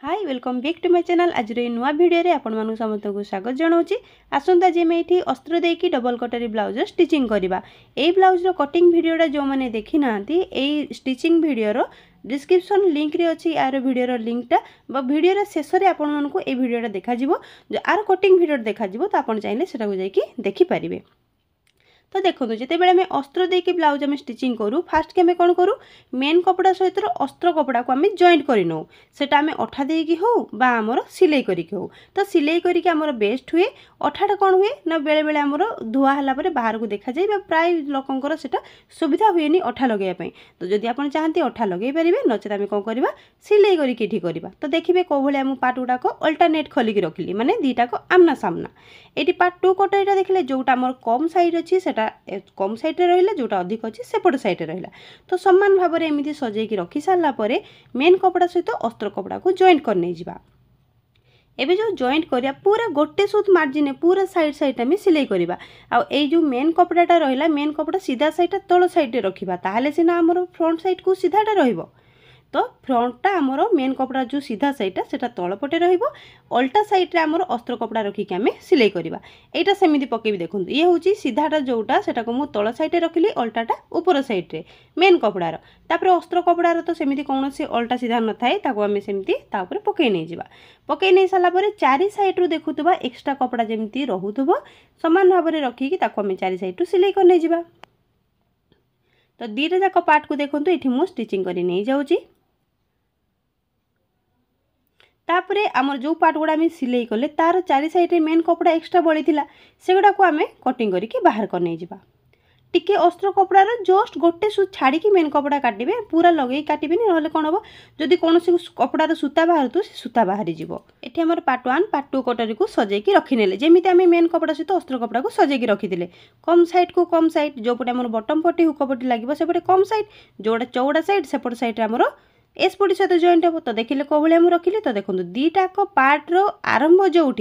Hi welcome back to my channel. आज नुआ video रे आपण मानु समस्त को स्वागत जनाऊँगी। आसंता जे मैं ये अस्त्र देकी डबल कटरी ब्लाउज स्टिचिंग करवा। ए ब्लाउज कटिंग भिडियोटा जो मैंने देखी ना स्टिचिंग भिडियोर डिस्क्रिप्शन लिंक रे अच्छी यार भिडियोर लिंकटा भिडियोर शेष में आपण मानू ए भिडियोटा देखा आर कटिंग भिडियो देखा तो आप चाहिए सेटा जाकि देखिपारे। तो देखो जिते बड़े आम अस्त्र देकी ब्लाउज आम स्टिचिंग करूँ फास्ट के आम कौन करूँ मेन कपड़ा सहित अस्त्र कपड़ा को आम जॉइंट कर नौ सेटा आम अठा देकी हो बा आमर सिलाई करिक हो। तो सिलाई करिक आमर बेस्ट हुए अठाटा कौन हुए ना बेले बेले आमर धुआ हला परे बाहर को देखा जाए प्राय लोकंकर सेटा सुविधा हुए अठा लगेया। तो जदि आप चाहते अठा लगे पारे नचेत आम कौन करवा सिलाई करिक करवा। तो देखिए कौ भाई आम पार्ट गुड़ाक अल्टरनेट खोलिक रखिली माने दीटा को आमना सामना। ये पार्ट टू कटरीटा देखिले जोटा आमर कम साइड अच्छी सेटा कम साइड्रे रहा जोटा अधिक अच्छी सेपट साइड्रे रहा। तो सामान भाव में एमती सजेकी रखी सारापर मेन कपड़ा सहित अस्त्र कपड़ा को जॉइंट करने जा। एबे जो जॉइंट करिया पूरा गोटे सुत मार्जिन पूरा साइड साइड आम सिलाई करवा। आई जो मेन कपड़ाटा रहा मेन कपड़ा सीधा साइड तल साइड रखा ताहले सिना आमर फ्रंट साइड को सीधाटा रहिबो। तो फ्रंटटा आमर मेन कपड़ा जो सीधा साइडटा सेटा तल पटे रहिबो अल्टा साइड रे आमर अस्त्र कपड़ा रखिक आम सिलाई करवा। एटा सेमिति पकेबी देखो ये हूँ सीधाटा जोटा सेटा को मु तल साइड रे रखिली अल्टाटा ऊपर साइड रे मेन कपड़ार तापर अस्त्र कपड़ार तो सेमिति कौन से अल्टा सीधा न थाए ताको आम सेमिति ता ऊपर पकई नै जिबा। पकई नै साला परे चारि साइड रु देखुतबा एक्स्ट्रा कपड़ा जेमिति रहुतबो समान भाव में रखिकी ताको आम चारि साइड रु सिलाई कर नै जिबा। तो दीटा जाक पार्ट को देखंतु एठी मु स्टिचिंग करि नै जाउची। तापरे आमर जो पार्ट गुड़ा आम सिलाई कले तार चारि साइड मेन कपड़ा एक्स्ट्रा बड़ी से गुड़ा को आम कटिंग करके बाहर कर नहीं जा। टिके अस्त्र कपड़ार जस्ट गोटे छाड़ी मेन कपड़ा काटे पूरा लगे काटबे ना कौन हम जदि कौन कपड़ार सूता बाहर तो सूता बाहरी जीव। ये आम पार्ट वन पार्ट टू कटरी को सजेकी रखिने जमी आम मेन कपड़ा सहित अस्त्र कपड़ा को सजेकी रखी कम साइड को कम साइड जो पटे आम बटम पट्टी हुक पट्टी लगे सेपटे कम साइड जोड़ा चौड़ा साइड सेपट साइड आमर एस पटी सहित जॉइंट हे। तो देखिले कौ भाई रखिले तो देखो दीटाक पार्ट रो आरंभ जो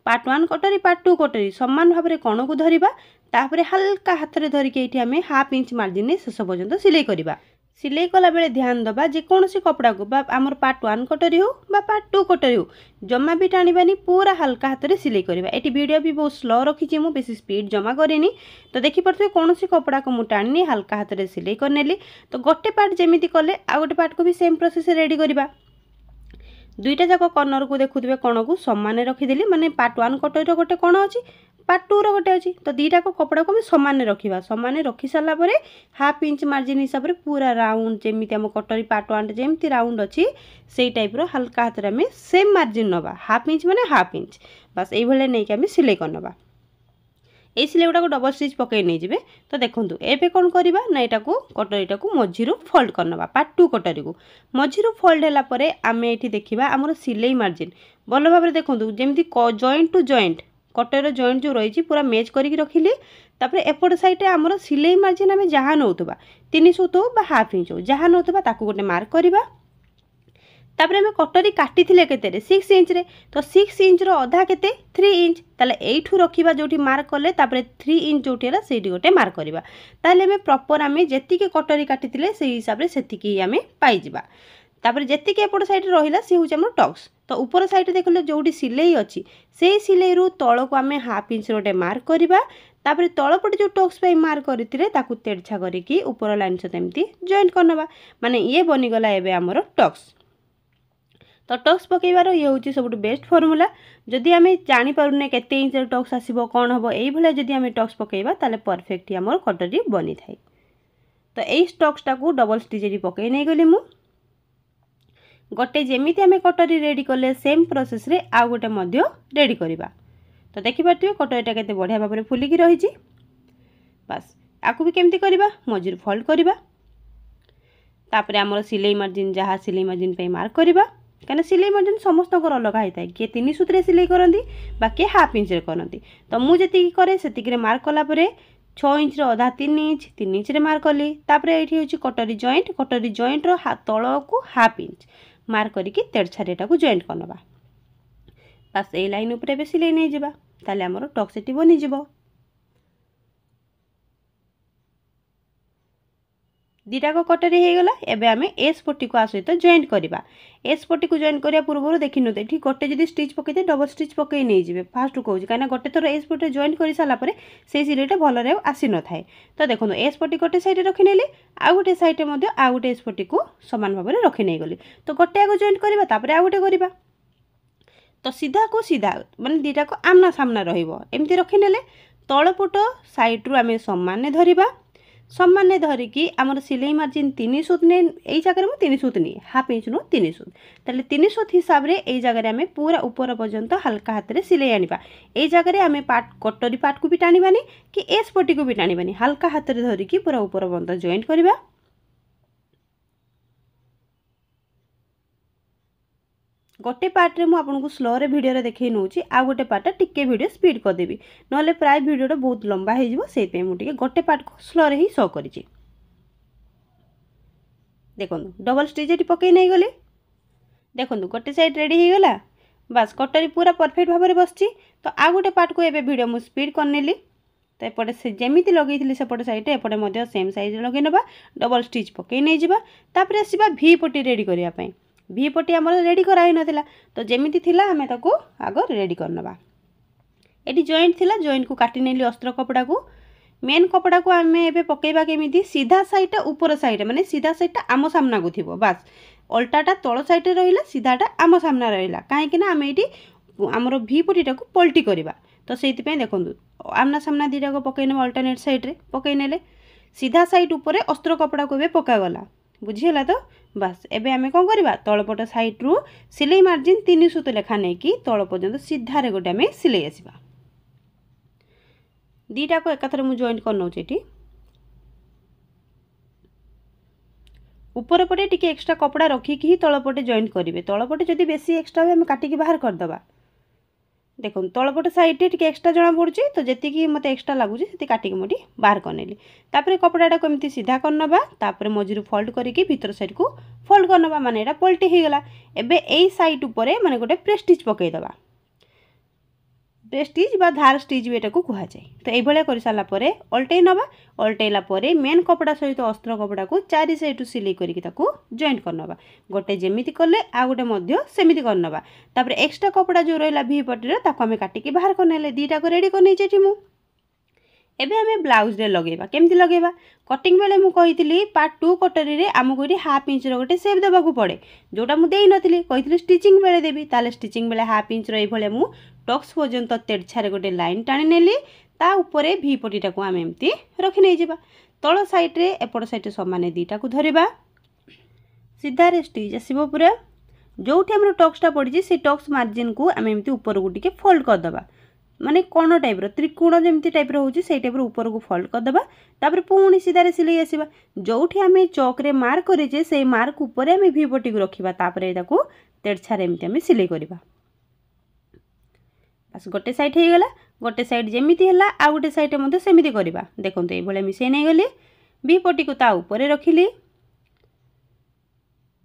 पार्ट वन कटरी पार्ट टू कटरी सामान भाव में कण को धरिबा तापरे हल्का हाथ में धरिके ये आम हाफ इंच मार्जिन शेष पर्यंत सिलाई करवा। सिलाई कला बेले ध्यान दबा जेकोसी कपड़ा को आमर पार्ट वन कटरी हो पार्ट टू कटरी हो जमा भी टाणी पूरा हल्का हाथ में सिलाई करवा। ये वीडियो भी बहुत स्लो रखी मुझे बेसी स्पीड जमा करेनी। तो देखिपे कौन सी कपड़ा को मुझे टाणी हल्का हाथ में सिलाई करनेली। तो गोटे पार्ट जमी कले आ गोटे पार्ट को भी सेम प्रोसेस रेडी करवा। दुईटा जाक कर्नर को देखुवे कण को सामान रखीदेली माने पार्ट वन कटरी गोटे कण अच्छी पार्ट टू रो गोटे अच्छी। तो दीटा को कपड़ा को सामान रखा सामान रखी सारा पर हाफ इंच मार्जिन हिसाब से पूरा राउंड जमी आम कटरी पार्ट वन जमी राउंड अच्छी से टाइप रो हल्का हाथ में आम सेम मार्जिन नवा हाफ इंच माने हाफ इंच बस ये नहीं आम सिलाई करनवा। ये सिलाई गुड़ा डबल स्टिच पकई नहीं जाए। तो देखो एबे कौन करवा ना यहाँ को कटरीटा को मझी फोल्ड करनवा पार्ट टू कटरी को मझी फोल्ड है आम ये देखा आमर सिलाई मार्जिन भल भाव देखो जमी joint to joint cutter joint जो रही पूरा मेच करके रखिली। तापर एपट साइड आमर सिलाई मार्जिन आम जहाँ नौतबा 3 सूत हो हाफ इंच हो जहाँ नौतबा ताकू गोटे मार्क करवा। तापर आम कटरी काटी के 6 इंच रे तो 6 इंच रो अधा केते 3 इंच ताले एठू रखिबा जोठी मार्क कले तापर 3 इंच जोठी है सेठी गोटे मार्क करवा। ताले आम प्रॉपर आम जेतिके कटरी काटी से हिसाब से सेतिकी आम पाई जिबा। तापर जेतिके एपट साइड रहिला से होचे हमर टक्स। तो ऊपर साइड देखले जोठी सिलाई अच्छी से सिलाई रु तल को आम हाफ इंच रोटे मार्क करवा। तापर तलपटे जो टक्स पे मार्क करते ताकू तेरछा करके ऊपर लाइन सहित एमती जॉइंट करनवा माने ये बनीगला एबे हमर टक्स। तो टक्स पकईबार ये हूँ सब बेस्ट फर्मूला। जदि आम जापारे केते इंच टक्स आसो कौन हम ये जदि आम टक्स पकईबा ताले परफेक्ट आमर कटरी बनी थाए। तो यही टक्सटा को डबल स्टिच पकई नहीं गली मु गोटे जमी आम कटरी रेडी कले सेम प्रोसेस रे आउ गोटे रेडी करवा। तो देखिपे कटरीटा केते बढ़िया भाव में फुलिकी रही बस आपको भी केमती करवा मझिर फोल्ड करवा। तापर आमर सिलाई मार्जिन जहाँ सिलाई मार्जिन पे मार्क करवा कहीं सिलाई मार्जिन समस्त अलग होता है किए 3 सूत्रे सिलाई करती बाकी हाफ इंच करती। तो मुझे करे से मार्क कलापर 6 इंच अधा 3 इंच रे मार्क कली। तापर ये हूँ कटरी जॉइंट रो तल को हाफ इंच मार्क करके तेरछाटा को जॉइंट करनवा। बस ये लाइन उपर सिलाई नहीं जावा ताले आमर टक्स एटी बनी जीवो। दुटाक कटरी हो गला। एबे आमे एस पट्टी को आ सहित जॉइंट करबा। एस पट्टी को जॉइंट करिया पूर्व देखिनु एठी गोटे जदी स्टिच पकैते डबल स्टिच पकई नै जिवे फास्ट कहूँ कहीं गोटे थर एस पट्टी जॉइंट कर सारा पर से सिलाईटा भलरे आसी न थाए। तो देखो एस पट्टी गोटे साइड रखी नेली आ गोटे साइड रे आ गोटे एस पट्टी को समान भाव में रखी नै गली। तो गोटे आगो जॉइंट करबा तापर आ गोटे करबा। तो सीधा को सीधा माने दुटा को आमना सामना रहिबो एमती रखी नेले तळपट साइड रु आमे समान धरिबा। समान धरिकी आमर सिलाई मार्जिन 3 सूत ने यही जगह में 3 सूत नहीं हाफ इंच नु 3 सूत ताले 3 सूत हिसाब रे एई जगह आमे पूरा ऊपर पर्यंत हल्का हाथ रे सिलाई आनिबा। एई जगह आमे पार्ट कटरी पार्ट को भी टाणीबानी कि एस पट्टी को भी टाणीबानी हल्का हाथ रे धरिकी पूरा ऊपर पर्यंत जॉइंट करबा। गोटे पार्ट रे मु आपनको स्लो रे वीडियो रे देखै नउची आ गोटे पार्ट टिके वीडियो स्पीड कर देबी नले प्राय वीडियो बहुत लंबा हे जिवो सेहि पे मु टिके गोटे पार्ट को स्लो रे ही शो करिछि। देखो डबल स्टिच एटी पकई नै गली। देखो गोटे साइड रेडी हो गला बस कटरी पूरा परफेक्ट भाव में बसची। तो आ गोटे पार्ट को एबे वीडियो मु स्पीड कर नेली। तो एपटे से जेमिति लगेइथिली सेपटे साइड एपटे मध्य सेम साइज लगे नबा डबल स्टिच पकई नै जिबा। तापर आसीबा वी पट्टी रेडी करिया पई। वी पट्टी हमर रेडी कराई नथिला तो जेमिति थिला हमें ताको आगो रेडी करनबा। एटी जॉइंट थिला जॉइंट को काटी नेली अस्त्र कपड़ा को मेन कपड़ा को आमे एबे पकेबा केमिति सीधा साइड ऊपर साइड माने सीधा साइड आमो सामना को थिबो बस उल्टाटा तळ साइड रे रहिला सीधाटा आमो सामना रहिला काहे कि ना आमे एटी हमर वी पट्टीटा को पलटी करबा। तो सेति पे देखंतु आमना सामना दीटा को पकैने अल्टरनेट साइड रे पकैनेले सीधा साइड ऊपर अस्त्र कपड़ा को बे पका गला बुझिला। तो बस एबे आमे कोन करबा तळपट साइड रु सिलाई मार्जिन 3 सूत लेखा नै कि तळ पर्यंत सीधा रे गोटे आमे सिलाई आसीबा। दीटा को एकाथरे मु जॉइंट कर नउची एठी ऊपर पटे टिके एक्स्ट्रा कपड़ा रखी कि तळपटे जॉइंट करिवे। तळपटे जदी बेसी एक्स्ट्रा हम काटी के बाहर कर दबा। देखो तळपट साइड रे टिके एक्स्ट्रा जणा पड़ुची तो जति कि मते एक्स्ट्रा लागुची सेति काटी के मोटी बाहर करनेली। तापर कपड़ाटा को एमती सीधा करनबा तापर मझिरु फोल्ड करिके भीतर साइड को फोल्ड करनबा माने एटा पलटी हे गला। एबे एई साइड ऊपर माने गोटे प्रेस्टिज पकई दबा। प्रेस्टिज बा धार स्टिच भी एटाको कहा जाए। तो एई भलिया करि साला परे अल्टै नबा अल्टैला परे मेन कपड़ा सहित अस्त्र कपड़ा को चारि साइड सिलाई करिके ताको जॉइंट करनबा। गोटे जेमिति करले आ गोटे मध्य सेमिति करनबा। तापर एक्स्ट्रा कपड़ा जो रहला वी पट्टी रे ताको हमें काटी के बाहर करनेले दीटा को रेडी करनै जेठी मु। एबे हमें ब्लाउज रे लगेबा केमति लगेबा कटिंग बेले मु कहितली पार्ट 2 कटरी रे हमको एठी हाफ इंच रो गोटे शेप देबा को पड़े जोटा मु देई नथिली कहितली स्टिचिंग बेले देबी ताले स्टिचिंग बेले हाफ इंच रो ए भले मु टक्स पर्यंत तेरछारे गोटे लाइन टाणी नेली ता ऊपर वी पट्टीटा को आम एमती रखी नै जिबा। तळ साइड रे एपट साइड समान दीटा को धरिबा सीधा रे स्टिच आसीबो पूरा जोठी हमर टक्सटा पड़ी से टक्स मार्जिन को आम एमती ऊपर को टिके फोल्ड कर दबा माने कोण टाइप रो त्रिकोण जेमती टाइप रो होची सेई टाइप रो ऊपर को फोल्ड कर दबा। तापर पुणी सीधा रे सिलाई आसीबा जोठी आमे चौक रे मार्क करे जे सेई मार्क ऊपर आमे वी पट्टी को रखिबा तापर एटाको तेरछारे एमती आमे सिलाई करबा। बस गोटे साइड हे गला गोटे साइड जेमिति हला आ गोटे साइड मध्ये सेमिति करबा। देखंतु ए भले मिसै नै गली वी पट्टी को ता ऊपर रखिली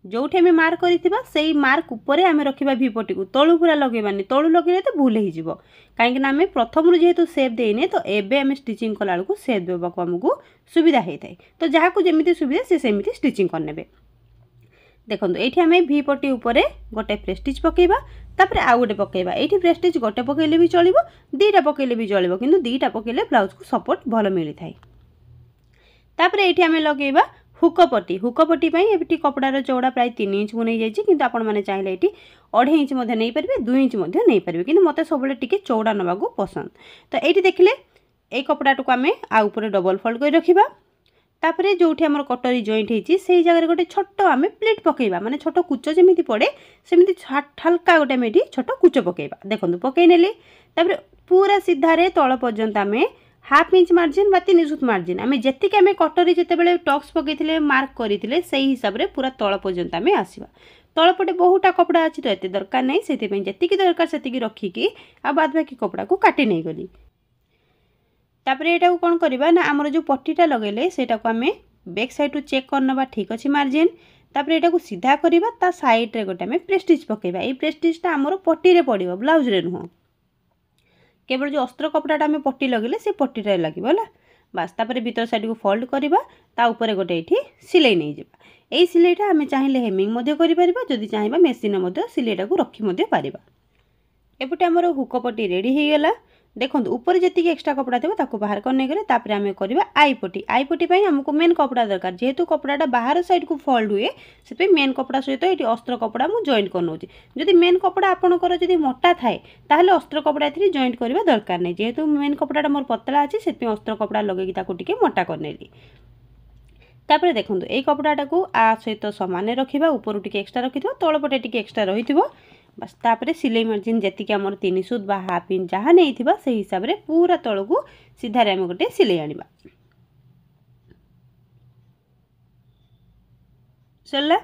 जोठी आमे मार्क करिथिबा सेई मार्क ऊपर आमे रखिबा वी पट्टी को तळु पूरा लगेबानी तळु लगेले तो भूल हे जिवो काहे कि ना आमे प्रथम रु जेहेतु शेप देइने तो एबे आमे स्टिचिंग कला को शेप देबा को हमकु सुविधा हे थाए। तो जहा को जेमिति सुविधा से सेमिति स्टिचिंग करनेबे। देखंतु एठी आमे वी पट्टी ऊपर गोटे प्रेस्टिज पकेबा तापर आ गोटे पकेबा। एठी प्रेस्टिज गोटे पकेले भी चलिबो दीटा पकेले भी चलिबो किंतु दीटा पकेले ब्लाउज को सपोर्ट भलो मिली थाए। तापर एठी आमे लगेबा हुक पट्टी पई एठी कपड़ार चौड़ा प्राय 3 इंच को नै जायछि किंतु आपण माने चाहिले एठी 2.5 इंच मध्ये नै परबे 2 इंच मध्ये नै परबे किंतु मते सबले टिके चौड़ा नबा को पसंद। तो एठी देखिले ए कपड़ाटो को आमे आ ऊपर डबल फोल्ड कर रखिबा तापरे जोठी हमर कटरी जॉइंट हेछि सेही जगह गोटे छोटो आमे प्लेट पकेबा माने छोटो कुचो जेमिति पड़े सेमिति हल्का गोटे मेठी छोटो कुचो पकेबा। देखंतु पकेइ नेले तापरे पूरा सीधा रे तळ पर्यंत आमे हाफ इंच मार्जिन बा 3 सूत मार्जिन आमे जेतिके आमे कटरी जेते बेले टक्स पकेइथिले मार्क करिथिले सेही हिसाब रे पूरा तळ पर्यंत आमे आसीबा। तळ पटे बहुटा कपड़ा अछि तो एते दरकार नै सेति पई जेतिके दरकार सेतिके रखी कि आ बाद बाकी कपड़ा को काटी नै गली। तापरे एटा को कोन करबा ना हमर जो पट्टीटा लगेले सेटा को आमे बैक साइड टू चेक करनबा ठीक अछि मार्जिन तापरे एटा को सीधा करबा ता साइड रे गोटे आमे प्रेस्टिज पकेबा। ए प्रेस्टिजटा हमर पट्टी रे पड़िबो ब्लाउज रे नुह केवल जो अस्त्र कपड़ाटा आमे पट्टी लगेले से पट्टी रे लागिबो हला बास तापर भीतर साइड को फोल्ड करवा ता ऊपर गोटे ये सिलाई नहीं जावा यही सिलाईटा आम चाहिए हेमिंग जदि चाहिए मेसीन सिलाईटा को रखी पार। एपटे आमर हुकपट्टी रेडी हो गला देखो ऊपर जी एक्सट्रा कपड़ा थी बाहर करने गले आम करवा आईपट्टी आईपट्टी आमको मेन कपड़ा दरकार जेहेतु कपड़ाटा बाहर साइड को फोल्ड हुए से मेन कपड़ा सहित ये अस्त्र कपड़ा मुझे जॉइंट कर जदि मेन कपड़ा आपंकर जब मोटा थाए ताहले अस्त्र कपड़ा ये जॉइंट करवा दरकार नहीं जेहेतु मेन कपड़ाटा मोर पतला अच्छी से अस्त्र कपड़ा लगे मोटा करनेली। तापर देखो ये कपड़ाटा को आ सहित सामान रखा ऊपर टी एक्सट्रा रखि तलपटे टी एक्सट्रा रही बस तापर सिलाई मार्जिन जी आम 3 सूत बा हाफ इंच जहाँ नहीं से हिसाब से पूरा तल को सीधार आम गोटे सिलाई आनिबा सरला।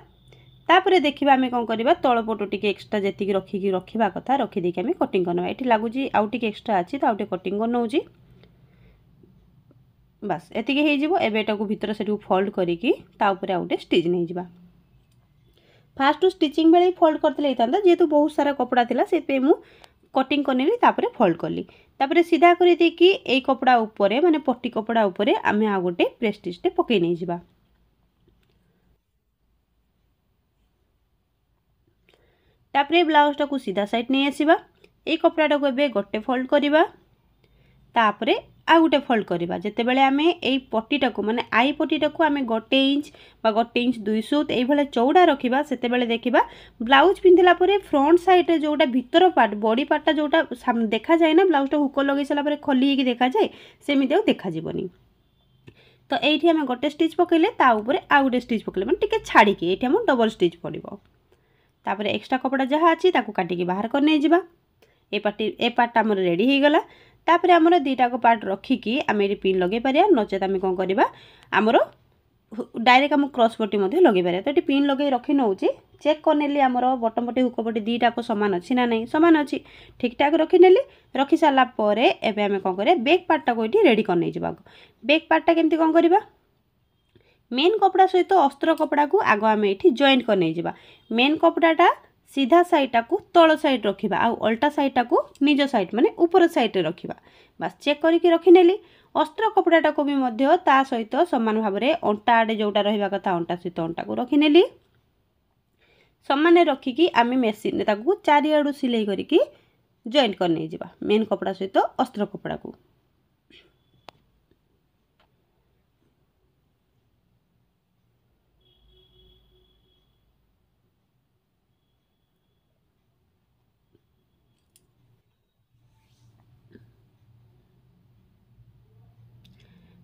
तापर देखिबा आमे कौन करबा तलपटो टी एक्सट्रा जी रखिकी रखा कथा रखिदे आम कटिंग करना ये लगुच आउ टी एक्सट्रा अच्छी तो आउटे कटिंग कर नौची बस एतिकी हो एटा को भीतर से फोल्ड करिकी ता ऊपर आउटे स्टिच नहीं जावा फास्ट स्टिचिंग बेले फोल्ड करते था जेहेतु बहुत सारा कपड़ा थिला से मु कटिंग करनेली तापर फोल्ड कली तापर सीधा कर देकी ए कपड़ा ऊपर माने पट्टी कपड़ा ऊपर आमे आ गोटे प्रेस्टिजटे पकई नहीं जावा। तापर ब्लाउजटा को सीधा साइड नहीं आसीबा ए कपड़ाटा को एबे गोटे फोल्ड करिबा तापरे आ गोटे फोल्ड करवा जिते बड़े आम यही पट्टीटा को माने आई पट्टीटा को आम 1 इंच बा 1 इंच 2 सूत ये चौड़ा रखा से देखा ब्लाउज पिंधला फ्रंट साइड जोटा भीतर पार्ट बॉडी पार्टा जोटा देखा जाए ना ब्लाउजटा हुक लगे सारा खोली देखा जाए सेमती देखा जीवनी तो ये आम गोटे स्टिच पकड़े ताऊपर आ गोटे स्टिच पकड़े मैंने टी छाड़ी ये आम डबल स्टिच पड़ो तापर एक्सट्रा कपड़ा जहाँ अच्छी काटिकी बाहर कर नहीं जावा ए पार्ट आम रेडी हो गला। तापर आमर दीटा को पार्ट रखिकी आम ये पिन लगे पारिया नचेत आम कौन करवा आमर डायरेक्ट आम क्रॉस पट्टी लगे पारिया तो ये पिन लगे रखी नौची चेक करनेली आमर बटम पट्टी हुक पट्टी दीटा को सामान अच्छी ना नहीं सामान अच्छी ठीक ठाक रखिनेली रखी सारापर एवं आम कौन करें बैक पार्टा को ये रेडी कर नहीं जावा बैक पार्टा केमती कौन करवा मेन कपड़ा सहित अस्त्र कपड़ा को आग आम ये जॉइंट कर नहीं जावा मेन कपड़ाटा सीधा साइडटा को तल साइड रखा आ उल्टा साइडटा को निज साइड माने ऊपर साइड रखा बस चेक करके रखिनेली अस्त्र कपड़ाटा को भी मध्य ता सहित समान भाव में अंटा आड़े जोटा रहा कथा अंटा सहित अंटा को रखिनेली सामान रखिकी आम मेसीन चारिआडू सिलाई करके जॉइंट कर नहीं जावा मेन कपड़ा सहित अस्त्र कपड़ा को।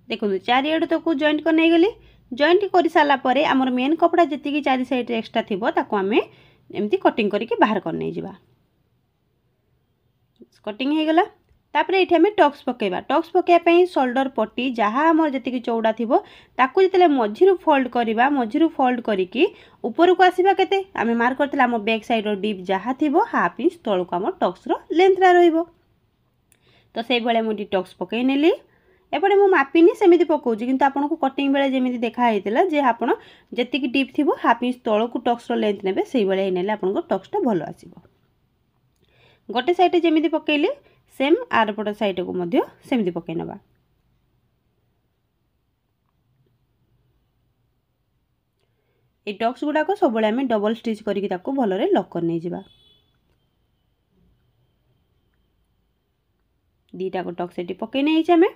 देखो चारिआडू तक जॉइंट कर नहीं गली जॉइंट कर सारापर आमर मेन कपड़ा जी चारि साइड एक्सट्रा थी आम एमती कटिंग करके बाहर कर नहीं जावा कटिंग हो गला। तापर ये आम टक्स पकेबा टक्स पकेबाई शोल्डर पट्टी जहाँ आम जी चौड़ा थी ताकू जो मझीरू फोल्ड करवा मझीरू फोल्ड करके ऊपर को आसवा केते आम मार्क करते आम बैक साइड डीप जहाँ थी हाफ इंच तल को आम टक्सर लेंथरा रहिबो तो से भाई मुझे टक्स पकई नेली एपटे मु मापिनी सेमिति पकाउछि किंतु आपन को कटिंग बेले जेमिति देखा हेतिला जे आपन जतिक डीप थिबो हाफ इंच तळ को टक्सर लेंथ नेबे सेही बेले नेले आपन को टक्सटा भलो आसीबो गोटे साइड जेमिति पकेइले सेम आरपट साइड को मध्य सेमिति पकई नबा ए टक्स गुडा को सब बेले हम डबल स्टिच करके ताको भलो रे लॉक कर नै जिबा दीटा को टक्स एटी पकई नै आमे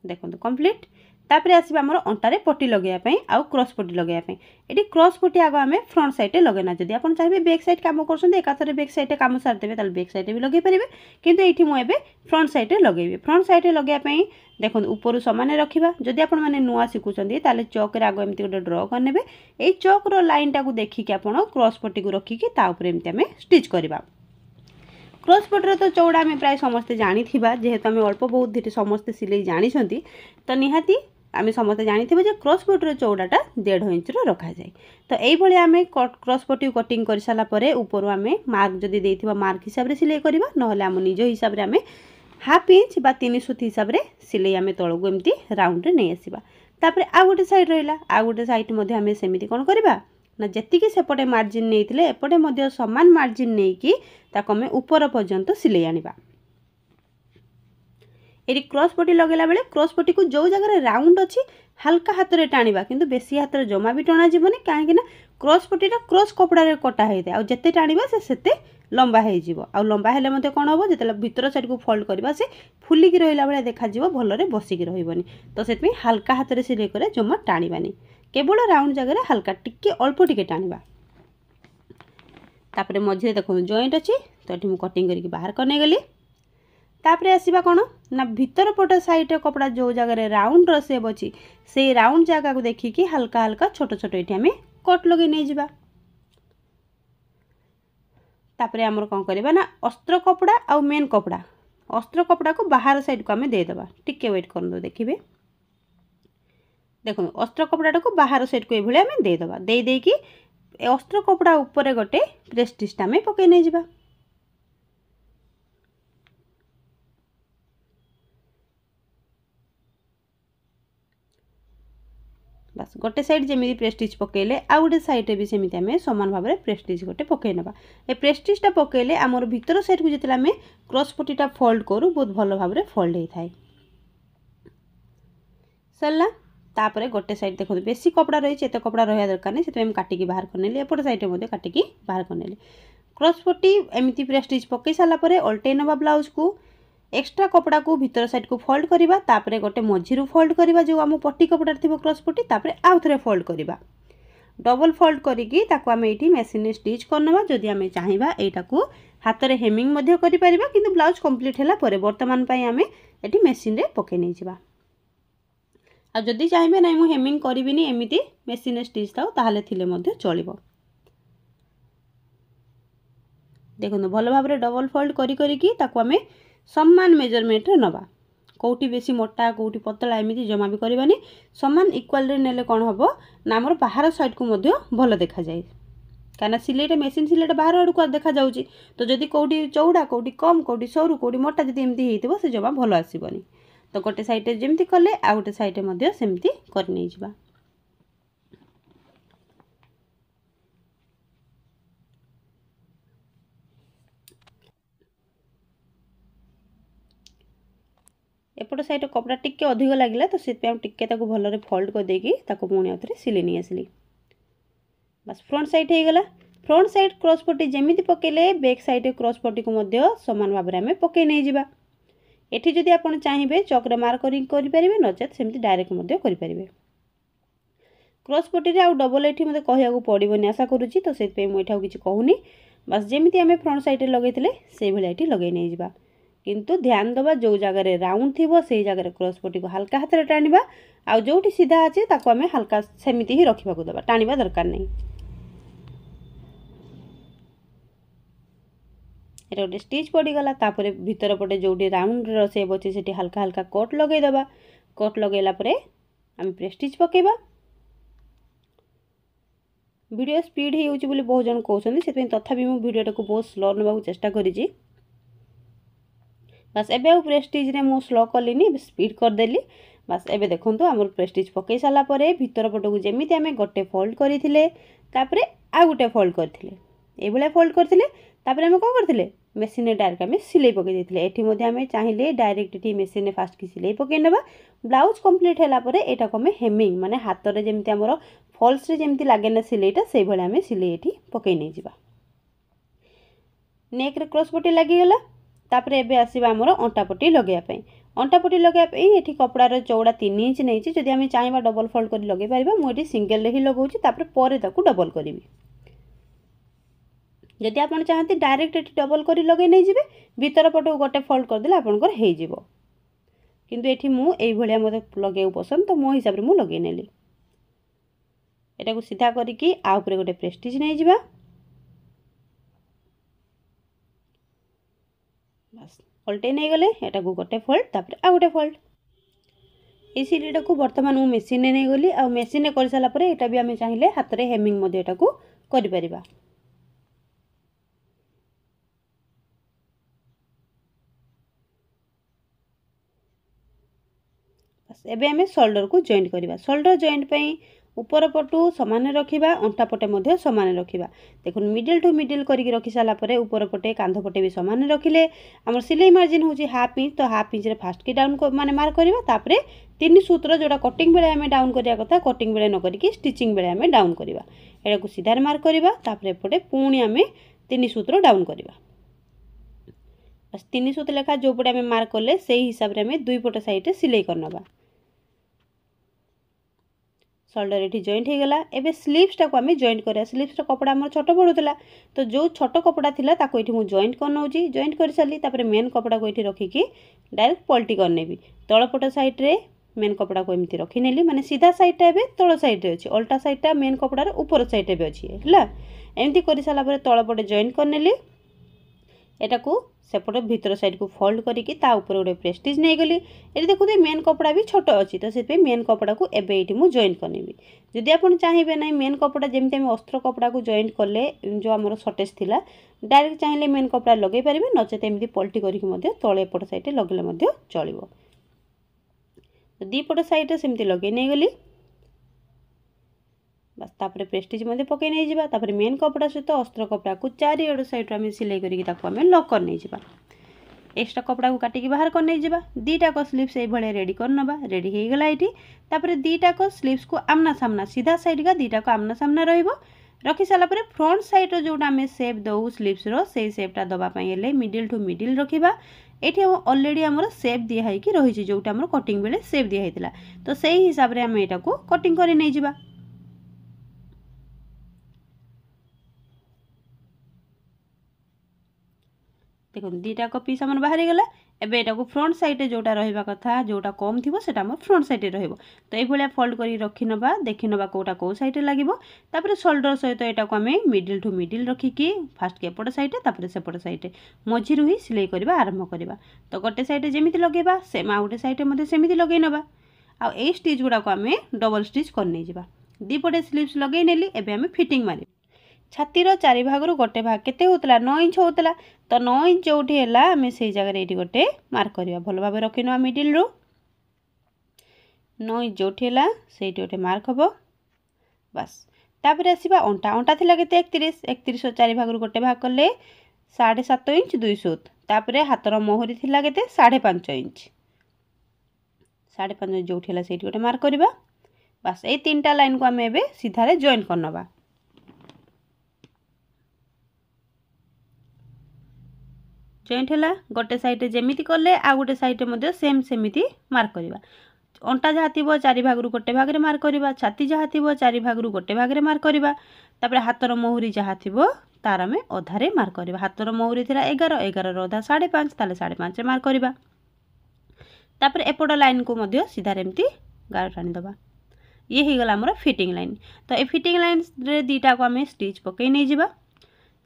देखो कंप्लीट तापर आसवा आमर अंटारे पट्टी लगेयापाई आउ क्रॉस पट्टी लगेयापाई एटी क्रॉस पट्टी आग आम फ्रंट साइड लगेना जदि आप चाहिए बैक साइड काम कर एकाथरे बैक साइड काम सारिदेवे ताल बैक साइड भी लगे पारे किंतु ये मुझे फ्रंट साइड लगेबी फ्रंट साइड लगेयापाई देखो ऊपर सामान रखा जदि आप नुआ शिखुंट ताले चौक आग एमती गोटे ड्र करने ये चौकर लाइन टाक देखिकी आप क्रॉस पट्टी को रखिकी एमती आम स्टिच करवा क्रॉस पट्टीर तो चौड़ा आम प्राय समस्ते जानी जेहेतु आम अल्प बहुत धीरे समस्ते सिलाई जानी तो निहाती आम समस्ते जानी क्रॉस पट्टीर चौड़ाटा 1.5 इंच रखा जाए तो यही आम क्रॉस पट्टी कटिंग कर सारापर ऊपर आम मार्क जदि देथिबा मार्क हिसाब से सिलाई करवा नहले आम निज हिसाब से आम हाफ इंच बा 3 सूत हिसाब से सिलाई आम तल को एमती राउंड नहीं आसवा तापर आ गोटे साइड रहा आ गोटे साइड आम सेमती कौन करवा ना जी सेपटे मार्जिन नहीं एपटे मध्य समान मार्जिन नहीं कि आम ऊपर पर्यंत सिलाई आनिबा ये क्रॉस पट्टी लगेला बेले क्रॉस पट्टी को जो जगह राउंड अच्छी हल्का हाथ में टाणिबा किंतु बेसी हाथ में जमा भी टणा जीवनी कहीं क्रॉस पट्टीटा क्रॉस कपड़ा कटा होता है आते टाणिबा से लंबा हो लंबा हेले मते कौन हम जो भीतर साइड को फोल्ड करवा से फुलिकी रहा भाई देखा भलरे बसिकी रही तो से हल्का हाथ में सिलाई करे जमा टाणिबानी केवल राउंड जगह हल्का टिके अल्प टिके टाणिबा। तापर मझे देखो जॉइंट अच्छी तो ये कटिंग करके बाहर करने गली। तापर आसवा कौन ना भीतर पट साइड कपड़ा जो जगह राउंड सेप अच्छी से राउंड जगह को देखिकी हल्का हल्का छोट छोट ये आम कट लगे नहीं जावा। तापर आमर कौन करवा ना अस्त्र कपड़ा आ मेन कपड़ा अस्त्र कपड़ा को बाहर साइड को आम देदेबा टिके वेट कर देखिए देखो अस्त्र कपड़ा को बाहर साइड को ये आम देदेबा देकी अस्त्र कपड़ा ऊपर गोटे प्रेस्टिजटा आम पकई नहीं जावा। बस गोटे साइड जमी प्रेस्टिज पकईले आ गोटे साइड भी सेमती आम सामान भाव में प्रेस्टिज गोटे पकई ना ए प्रेस्टिजटा पकईले आमर भीतर साइड को जो आम क्रॉस पट्टीटा फोल्ड करूँ बहुत भल भाव में फोल्ड होता है सरला। तापर गोटे साइड देखो बेसी कपड़ा रही है एत कपड़ा रहा दरकार नहीं से काटिकी बाहर करने एपट साइड काटिकी बाहर करने क्रॉस पट्टी एमती प्रेस्टिज पकई सारापर अल्टै नवा ब्लाउज को एक्स्ट्रा कपड़ा को भीतर साइड को फोल्ड करवा तापर गोटे मझीरू फोल्ड करवा जो आम पट्टी कपड़ा थी क्रॉस पट्टी तापर आउ थे फोल्ड करवा डबल फोल्ड करिकी ताको आम ये मेसीन स्टिच करनवा जदि आम चाहिए यहाँ हाथ में हेमिंग कर ब्लाउज कंप्लीट है बर्तमान आम ये मेसीन पकई नहीं जावा। आ जदि चाहिए ना मुझे हेमिंग करी एमती मेसीन स्टिच थाउ ताहले थिले मध्य चलिबो। देखो भल भाव में डबल फोल्ड करी ताको आमे समान मेजरमेंट रे नवा कौटी बेसी मोटा कौटी पतला एमती जमा भी करवानी समान इक्वाल रे नेले कौन हम ना आमर बाहर साइड को मध्य भल देखा जाए कहीं सिलेटा मेसीन सिलेटा बाहर आड़ को देखा जाऊँगी तो जदि कौटी चौड़ा कौटी कम कौटी सरू कौटी मोटा जदि एमती होइतिबो से जमा भल आसीबनी तो गोटे साइड जमती कले आ गोटे साइड सेमती कर नहीं जावा। एपट साइड कपड़ा टिके अधिक लगे तो से टिके भल फोल्ड कर देकी पुणी आउे सिले नहीं आसली। बस फ्रंट साइड हो गला फ्रंट साइड क्रॉस पट्टी जमी पकेले बैक साइड क्रॉस पट्टी को सामान भाव में आम पकई नहीं जावा। एठी जदि आपण चाहिए चक्र मार्करिंग करें नचेत सेमती डायरेक्ट करें क्रॉस पट्टी आउ डबल ये मत कहू पड़ोनी आशा करुच्ची तो से मुझे किसी कहूनी बस जमी आम फ्रंट साइड लगे से भाई लगे नहीं जावा किंतु ध्यान दबा जो जगह राउंड थी से जगह क्रॉस पट्टी को हल्का हाथ में टाणिबा आ जो सीधा अच्छे आम हल्का सेमती ही रखा देवा टाणिबा दरकार नहीं। ये गोटे स्टिच पड़गला तापर भीतर पटे जो राउंड सेप अच्छे से हल्का हल्का कट लगेदेवा कट लगेला आम प्रेस्टिज पकेबा। वीडियो स्पीड हो बहुत जन कहते से तथापि मु वीडियो को बहुत स्लो नवा चेष्टा करी बस एबे प्रेस्टिज रे मु स्लो कलिनी स्पीड करदेली। बस एबे देखंतु आमर प्रेस्टिज पकई सारा परे भीतर पट को जेमिति आमे गोटे फोल्ड करथिले तापरे आ गोटे फोल्ड करथिले ए भले फोल्ड करथिले तापरे आमे कोन करथिले मेसिन डायरेक्ट आमे सिलाई पकई देथिले एठी मध्ये आमे चाहिए डायरेक्ट एठी मेसिन फास्ट की सिलाई पकई नेबा ब्लाउज कंप्लीट हैला परे एटा को आमे हेमिंग माने हाथ रे जेमिति हमर फॉल्स रे जेमिति लागे ना सिलाईटा से भले आमे सिलाई एठी पकई नै जिबा। नेक रे क्रॉस पट्टी लागि गेला तापर एबे आसीबा हमर अंटा पट्टी लगेया पई अंटा पट्टी लगेया पई एठी कपड़ा चौड़ा 3 इंच नहीं जदि आम चाहिए डबल फोल्ड कर लगे पार मुझे सिंगल ही लगाऊँ तापर डबल करी जदि आप चाहते डायरेक्ट ये डबल कर लगे नहीं जी भीतर पट गोटे फोल्ड करदे आपंकर हो किंतु एठी मु भाया मत लगे पसंद तो मो हिसाब से मुझे लगे नेली एटा को सीधा करिकी आ ऊपर गोटे प्रेस्टिज नहीं जिबा। बस पलटे नहीं गले एटा को गोटे फोल्ड तापर आ गोटे फोल्ड ये सिलाईटा को बर्तमान मु मेसीन नहीं गली आ मेसीन कर सारा पर एटा भी आम चाहिए हाथ में हेमिंग मध्य एटा को करि परिबा। बस एबे आम शोल्डर को जॉइंट करवा शोल्डर जॉइंट पई ऊपर पटू सामान रखिबा अंटा पटे मध्य सामान रखिबा। देखुन मिडिल टू मिडिल करके रखी सारा परे ऊपर पटे कांध पटे भी सामान रखिले हमर सिलाई मार्जिन होची हाफ इंच। तो हाफ इंच रे फास्ट की डाउन माने मार्क करबा। तापरे तीन सूत्र जोड़ा कटिंग बेले हमें डाउन करिया कथा कटिंग बेले न करिकी स्टिचिंग बेले हमें डाउन करबा। एटा को सीधा मार्क करबा। तापरे पटे पुणी हमें तीन सूत्र डाउन करबा। बस तीन सूत्र लेखा जो पटे हमें मार्क करले सेही हिसाब रे हमें दुई पट साइड रे सिलाई करनबा। शोल्डर एठी जॉइंट हो गला। एबे स्लीव्स टाको हमें जॉइंट करिया। स्लीव्स रा कपड़ा हमर छोट पड़ुतला तो जो छोट कपड़ा थिला ताको एठी मु जॉइंट कर नउची। जॉइंट कर साली तापरे मेन कपड़ा को एठी रखी की डायरेक्ट पलटी कर नेबी। तळ पट साइड रे मेन कपड़ा को एमती रखी नेली माने सीधा साइड टा एबे तळ साइड रे अछि उल्टा साइड टा मेन कपड़ा रे ऊपर साइड रे अछि हला। एमती करि साला परे तळ पटे जॉइंट कर नेली। एटा को सेपटे भीतर साइड को फोल्ड करिकी ता ऊपर गोटे प्रेस्टिज नहीं गली। ये देखो मेन कपड़ा भी छोट अच्छी तो से मेन कपड़ा को एबे एठी मु जॉइंट करनेबी। जदि आपण चाहिए ना मेन कपड़ा जमती आम अस्त्र कपड़ा को जॉइंट कले जो आमर सर्टेज थिला डायरेक्ट चाहिए मेन कपड़ा लगे पारे नचेत एमती पलटी करके तले एपट साइड लगे चलो। दीपट साइड सेमती लगे नहीं गली। बस तापर प्रेस्टिज मध्य पकई नहीं जिबा। तापर मेन कपड़ा सहित अस्त्र कपड़ा को चारिआड साइड आम सिलाई करके लॉक कर नहीं जिबा। एक्स्ट्रा कपड़ा को काटिकी बाहर कर नहीं जिबा। दीटा को स्लीव्स ए भले रेडी कर नबा। रेडी हो गला एठी। तापर दीटा को स्लीव्स को आमना सामना सीधा साइड का दीटा को आमना सामना रहिबो। रखी साला परे फ्रंट साइड रो जोटा हमें शेप दउ स्लीव्स रो सेही शेपटा दबा पई हेले मिडिल टू मिडिल रखिबा। एठी ऑलरेडी हमर शेप दिया है कि रही छि जोटा हमर कटिंग बेले शेप दिया हैतिला तो सेही हिसाब रे हम एटा को कटिंग करि नै जिबा। देखो दीटा को पीस हमर बाहरी गला। एबे एटा को फ्रंट साइड रे जोटा रहिबा कथा जोटा कम थिबो सेटा हमर फ्रंट साइड रे रहइबो। तो एई भलिया फोल्ड करी रखि नबा देखि नबा कोटा को साइड रे लागिबो। तापर शोल्डर सहित एटा को हमें मिडिल टू मिडिल रखी की फास्ट के एपट साइड रे तापर सेपट साइड रे मझी रुही सिलाई करबा आरंभ करबा। तो गोटे साइड रे जेमिति लगेबा सेम आ गोटे साइड रे मध्ये सेमिति लगेइ नबा। आ एई स्टिच गुडा को हमें डबल स्टिच कर नै जिबा। दी पटे स्लीव्स लगेइ नेली। एबे हमें फिटिंग मारि छातीर चारि भाग रु गोटे भाग केते होतला 9 इंच होतला। तो 9 इंच जोठी हैला हमें सेही जगह रे एठी गोटे मार्क करबा। भलो भाबे रखिनो मिडिल रो 9 इंच जोठी हैला सेठी गोटे मार्क हबो। बस तापर आसीबा अंटा। अंटा थिला केते 31 31 चारि भाग रु गोटे भाग करले 7.5 इंच 2 सूत। तापर हातर मोहरी थिला केते 5.5 इंच 5.5 इंच जोठी हैला सेठी गोटे मार्क करबा। बस ए तीनटा लाइन को हमें एबे सीधा रे जॉइन करनबा। जॉइंट हैला गोटे साइड रे जेमिति करले आ गोटे साइड रे मध्ये सेम सेमिति मार्क करबा। अंटा जहा थिबो चारि भाग रु गोटे भाग रे मार्क करबा। छाती जहा थिबो चारि भाग रु गोटे भाग रे मार्क करबा। तापर हातर मोहरी जहा थिबो तार में अधा रे मार्क करबा। हातर मोहरी थिला 11 11 रो अधा 5.5 ताले 5.5 रे मार्क करबा। तापर एपड लाइन को मध्ये सीधा रेमती गार टाणी दबा। ये ही गला हमर फिटिंग लाइन। तो ए फिटिंग लाइन रे दीटा को हमें स्टिच पकई नै जिबा।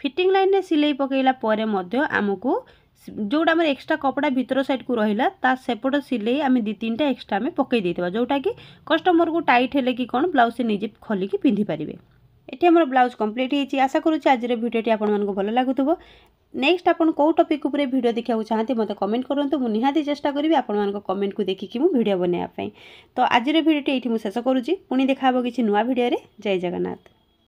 फिटिंग लाइन रे सिलाई पकईला परे मध्य आमको जोटा आम एक्सट्रा कपड़ा भीतर साइड को रहिला ता सेपट सिलाई आम 2-3टा एक्सट्रा आम पकई देइतबा जोटा कि कस्टमर को टाइट हेले कि कोन ब्लाउज से निजे खोली की पिंधि पारिबे। एठी हमर ब्लाउज कंप्लीट हेची। आशा करूची आज रे वीडियोटी आपन मानको भलो लागुतबो। नेक्स्ट आपन को टॉपिक ऊपर वीडियो देखिया चाहते मते कमेंट करंतु। मु निहाती चेष्टा करिवि आपन मानको कमेंट को देखि कि मु वीडियो बनेया पई। तो आज रे वीडियोटी एठी मु शेष करूची। पुनी देखाबो किछि नुवा वीडियो रे। जय जगन्नाथ।